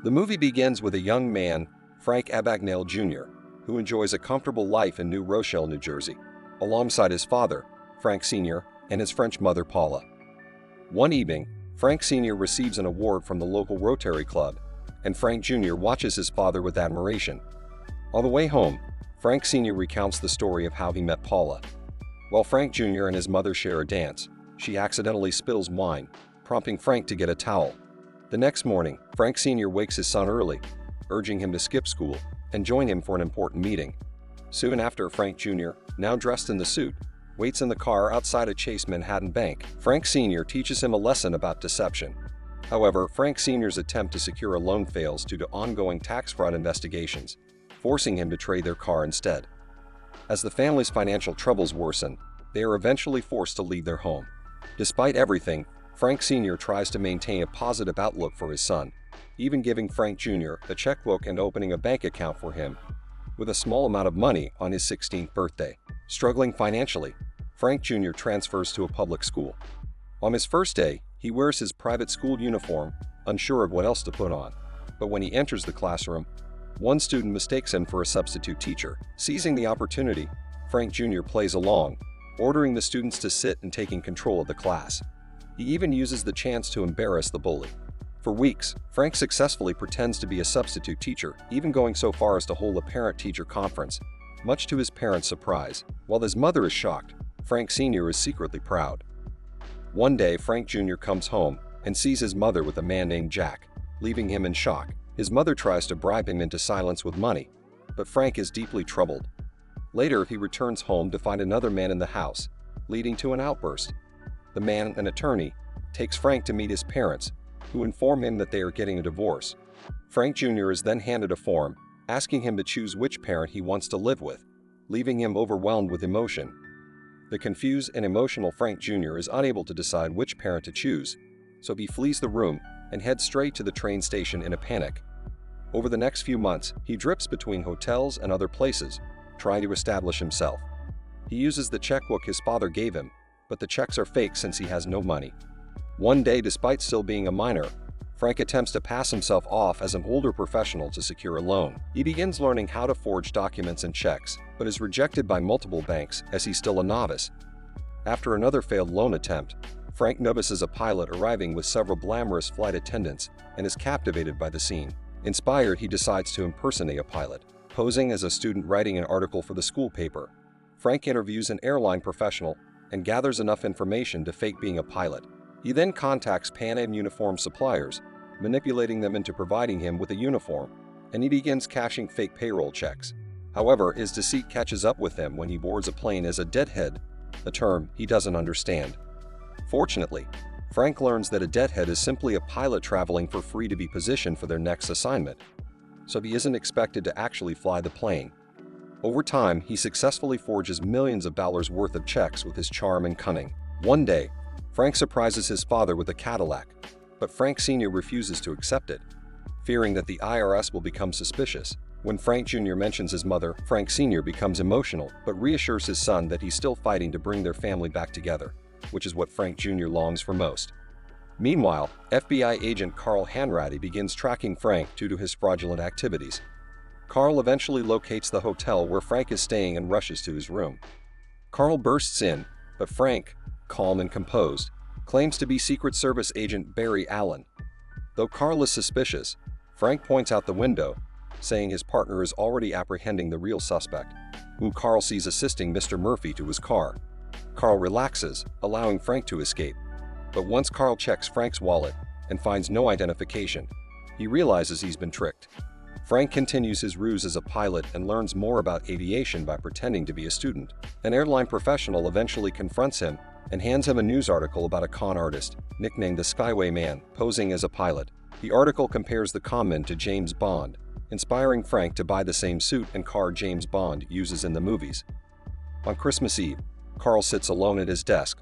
The movie begins with a young man, Frank Abagnale Jr., who enjoys a comfortable life in New Rochelle, New Jersey, alongside his father, Frank Sr., and his French mother, Paula. One evening, Frank Sr. receives an award from the local Rotary Club, and Frank Jr. watches his father with admiration. On the way home, Frank Sr. recounts the story of how he met Paula. While Frank Jr. and his mother share a dance, she accidentally spills wine, prompting Frank to get a towel. The next morning, Frank Sr. wakes his son early, urging him to skip school and join him for an important meeting. Soon after, Frank Jr., now dressed in the suit, waits in the car outside a Chase Manhattan bank. Frank Sr. teaches him a lesson about deception. However, Frank Sr.'s attempt to secure a loan fails due to ongoing tax fraud investigations, forcing him to trade their car instead. As the family's financial troubles worsen, they are eventually forced to leave their home. Despite everything, Frank Sr. tries to maintain a positive outlook for his son, even giving Frank Jr. a checkbook and opening a bank account for him, with a small amount of money on his 16th birthday. Struggling financially, Frank Jr. transfers to a public school. On his first day, he wears his private school uniform, unsure of what else to put on. But when he enters the classroom, one student mistakes him for a substitute teacher. Seizing the opportunity, Frank Jr. plays along, ordering the students to sit and taking control of the class. He even uses the chance to embarrass the bully. For weeks, Frank successfully pretends to be a substitute teacher, even going so far as to hold a parent-teacher conference, much to his parents' surprise. While his mother is shocked, Frank Sr. is secretly proud. One day, Frank Jr. comes home and sees his mother with a man named Jack, leaving him in shock. His mother tries to bribe him into silence with money, but Frank is deeply troubled. Later, he returns home to find another man in the house, leading to an outburst. The man, an attorney, takes Frank to meet his parents, who inform him that they are getting a divorce. Frank Jr. is then handed a form, asking him to choose which parent he wants to live with, leaving him overwhelmed with emotion. The confused and emotional Frank Jr. is unable to decide which parent to choose, so he flees the room and heads straight to the train station in a panic. Over the next few months, he drifts between hotels and other places, trying to establish himself. He uses the checkbook his father gave him, but the checks are fake since he has no money. One day, despite still being a minor, Frank attempts to pass himself off as an older professional to secure a loan. He begins learning how to forge documents and checks, but is rejected by multiple banks as he's still a novice. After another failed loan attempt, Frank notices a pilot arriving with several glamorous flight attendants and is captivated by the scene. Inspired, he decides to impersonate a pilot. Posing as a student writing an article for the school paper, Frank interviews an airline professional and gathers enough information to fake being a pilot. He then contacts Pan Am uniform suppliers, manipulating them into providing him with a uniform, and he begins cashing fake payroll checks. However, his deceit catches up with him when he boards a plane as a deadhead, a term he doesn't understand. Fortunately, Frank learns that a deadhead is simply a pilot traveling for free to be positioned for their next assignment, so he isn't expected to actually fly the plane. Over time, he successfully forges millions of dollars worth of checks with his charm and cunning. One day, Frank surprises his father with a Cadillac, but Frank Sr. refuses to accept it, fearing that the IRS will become suspicious. When Frank Jr. mentions his mother, Frank Sr. becomes emotional, but reassures his son that he's still fighting to bring their family back together, which is what Frank Jr. longs for most. Meanwhile, FBI agent Carl Hanratty begins tracking Frank due to his fraudulent activities. Carl eventually locates the hotel where Frank is staying and rushes to his room. Carl bursts in, but Frank, calm and composed, claims to be Secret Service agent Barry Allen. Though Carl is suspicious, Frank points out the window, saying his partner is already apprehending the real suspect, who Carl sees assisting Mr. Murphy to his car. Carl relaxes, allowing Frank to escape. But once Carl checks Frank's wallet and finds no identification, he realizes he's been tricked. Frank continues his ruse as a pilot and learns more about aviation by pretending to be a student. An airline professional eventually confronts him and hands him a news article about a con artist, nicknamed the Skyway Man, posing as a pilot. The article compares the conman to James Bond, inspiring Frank to buy the same suit and car James Bond uses in the movies. On Christmas Eve, Carl sits alone at his desk,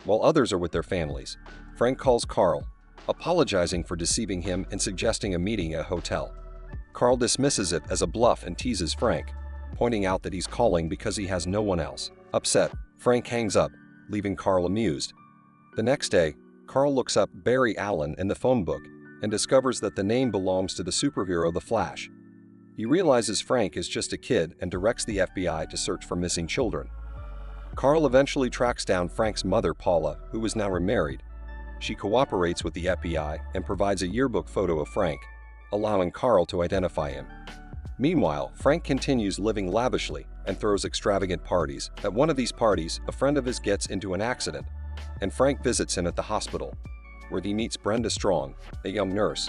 while others are with their families. Frank calls Carl, apologizing for deceiving him and suggesting a meeting at a hotel. Carl dismisses it as a bluff and teases Frank, pointing out that he's calling because he has no one else. Upset, Frank hangs up, leaving Carl amused. The next day, Carl looks up Barry Allen in the phone book and discovers that the name belongs to the superhero The Flash. He realizes Frank is just a kid and directs the FBI to search for missing children. Carl eventually tracks down Frank's mother, Paula, who is now remarried. She cooperates with the FBI and provides a yearbook photo of Frank, allowing Carl to identify him. Meanwhile, Frank continues living lavishly and throws extravagant parties. At one of these parties, a friend of his gets into an accident, and Frank visits him at the hospital, where he meets Brenda Strong, a young nurse.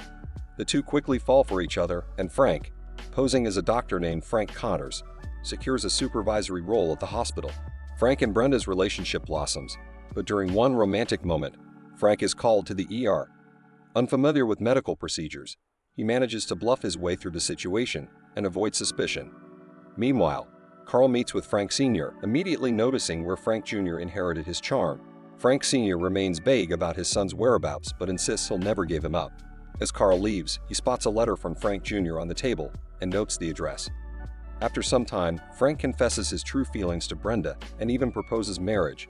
The two quickly fall for each other, and Frank, posing as a doctor named Frank Connors, secures a supervisory role at the hospital. Frank and Brenda's relationship blossoms, but during one romantic moment, Frank is called to the ER. Unfamiliar with medical procedures, he manages to bluff his way through the situation and avoid suspicion. Meanwhile, Carl meets with Frank Sr., immediately noticing where Frank Jr. inherited his charm. Frank Sr. remains vague about his son's whereabouts but insists he'll never give him up. As Carl leaves, he spots a letter from Frank Jr. on the table and notes the address. After some time, Frank confesses his true feelings to Brenda and even proposes marriage.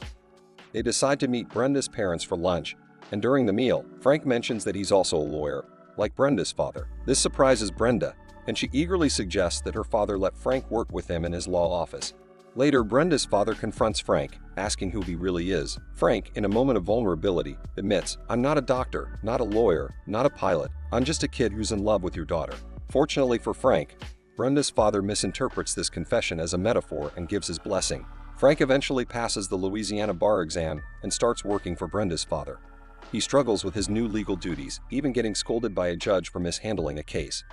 They decide to meet Brenda's parents for lunch, and during the meal, Frank mentions that he's also a lawyer, like Brenda's father. This surprises Brenda, and she eagerly suggests that her father let Frank work with him in his law office. Later, Brenda's father confronts Frank, asking who he really is. Frank, in a moment of vulnerability, admits, "I'm not a doctor, not a lawyer, not a pilot. I'm just a kid who's in love with your daughter." Fortunately for Frank, Brenda's father misinterprets this confession as a metaphor and gives his blessing. Frank eventually passes the Louisiana bar exam and starts working for Brenda's father. He struggles with his new legal duties, even getting scolded by a judge for mishandling a case.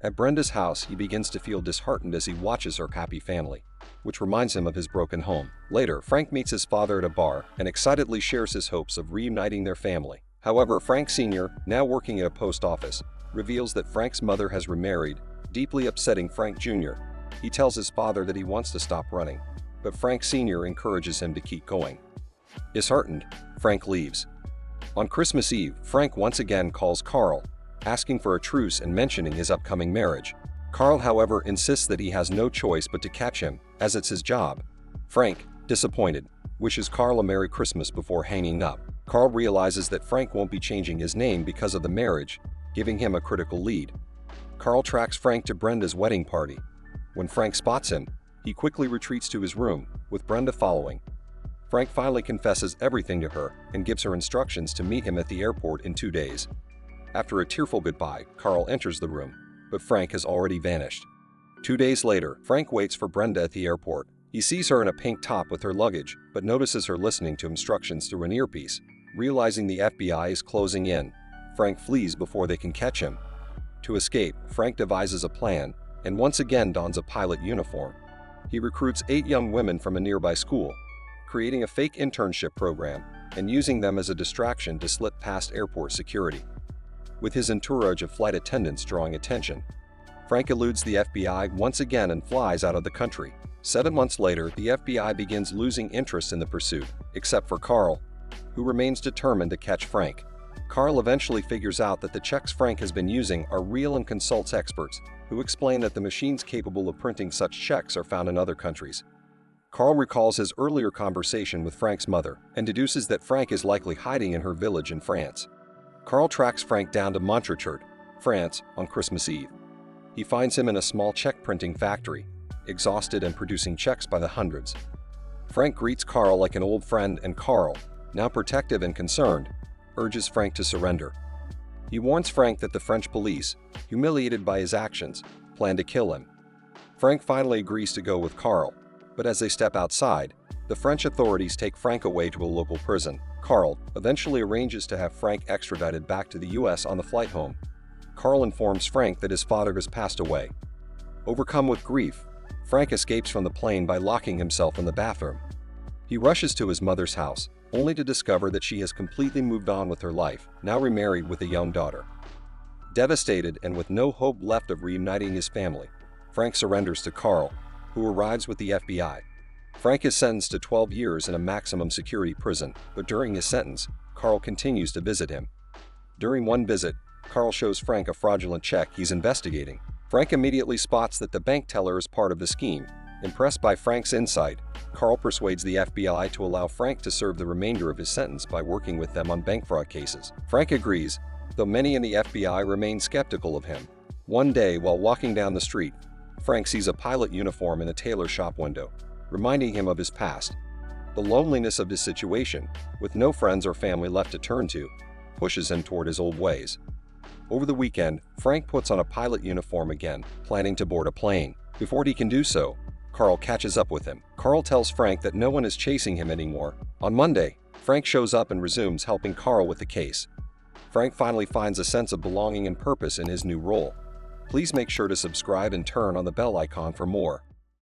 At Brenda's house, he begins to feel disheartened as he watches her happy family, which reminds him of his broken home. Later, Frank meets his father at a bar and excitedly shares his hopes of reuniting their family. However, Frank Sr., now working at a post office, reveals that Frank's mother has remarried, deeply upsetting Frank Jr. He tells his father that he wants to stop running, but Frank Sr. encourages him to keep going. Disheartened, Frank leaves. On Christmas Eve, Frank once again calls Carl, asking for a truce and mentioning his upcoming marriage. Carl, however, insists that he has no choice but to catch him, as it's his job. Frank, disappointed, wishes Carl a Merry Christmas before hanging up. Carl realizes that Frank won't be changing his name because of the marriage, giving him a critical lead. Carl tracks Frank to Brenda's wedding party. When Frank spots him, he quickly retreats to his room, with Brenda following. Frank finally confesses everything to her and gives her instructions to meet him at the airport in 2 days. After a tearful goodbye, Carl enters the room, but Frank has already vanished. 2 days later, Frank waits for Brenda at the airport. He sees her in a pink top with her luggage, but notices her listening to instructions through an earpiece. Realizing the FBI is closing in, Frank flees before they can catch him. To escape, Frank devises a plan and once again dons a pilot uniform. He recruits 8 young women from a nearby school, creating a fake internship program and using them as a distraction to slip past airport security. With his entourage of flight attendants drawing attention, Frank eludes the FBI once again and flies out of the country. 7 months later, the FBI begins losing interest in the pursuit, except for Carl, who remains determined to catch Frank. Carl eventually figures out that the checks Frank has been using are real and consults experts, who explain that the machines capable of printing such checks are found in other countries. Carl recalls his earlier conversation with Frank's mother and deduces that Frank is likely hiding in her village in France. Carl tracks Frank down to Montréchert, France, on Christmas Eve. He finds him in a small check printing factory, exhausted and producing checks by the hundreds. Frank greets Carl like an old friend, and Carl, now protective and concerned, urges Frank to surrender. He warns Frank that the French police, humiliated by his actions, plan to kill him. Frank finally agrees to go with Carl, but as they step outside, the French authorities take Frank away to a local prison. Carl eventually arranges to have Frank extradited back to the US on the flight home. Carl informs Frank that his father has passed away. Overcome with grief, Frank escapes from the plane by locking himself in the bathroom. He rushes to his mother's house, only to discover that she has completely moved on with her life, now remarried with a young daughter. Devastated and with no hope left of reuniting his family, Frank surrenders to Carl, who arrives with the FBI. Frank is sentenced to 12 years in a maximum security prison, but during his sentence, Carl continues to visit him. During one visit, Carl shows Frank a fraudulent check he's investigating. Frank immediately spots that the bank teller is part of the scheme. Impressed by Frank's insight, Carl persuades the FBI to allow Frank to serve the remainder of his sentence by working with them on bank fraud cases. Frank agrees, though many in the FBI remain skeptical of him. One day, while walking down the street, Frank sees a pilot uniform in a tailor shop window, reminding him of his past. The loneliness of his situation, with no friends or family left to turn to, pushes him toward his old ways. Over the weekend, Frank puts on a pilot uniform again, planning to board a plane. Before he can do so, Carl catches up with him. Carl tells Frank that no one is chasing him anymore. On Monday, Frank shows up and resumes helping Carl with the case. Frank finally finds a sense of belonging and purpose in his new role. Please make sure to subscribe and turn on the bell icon for more.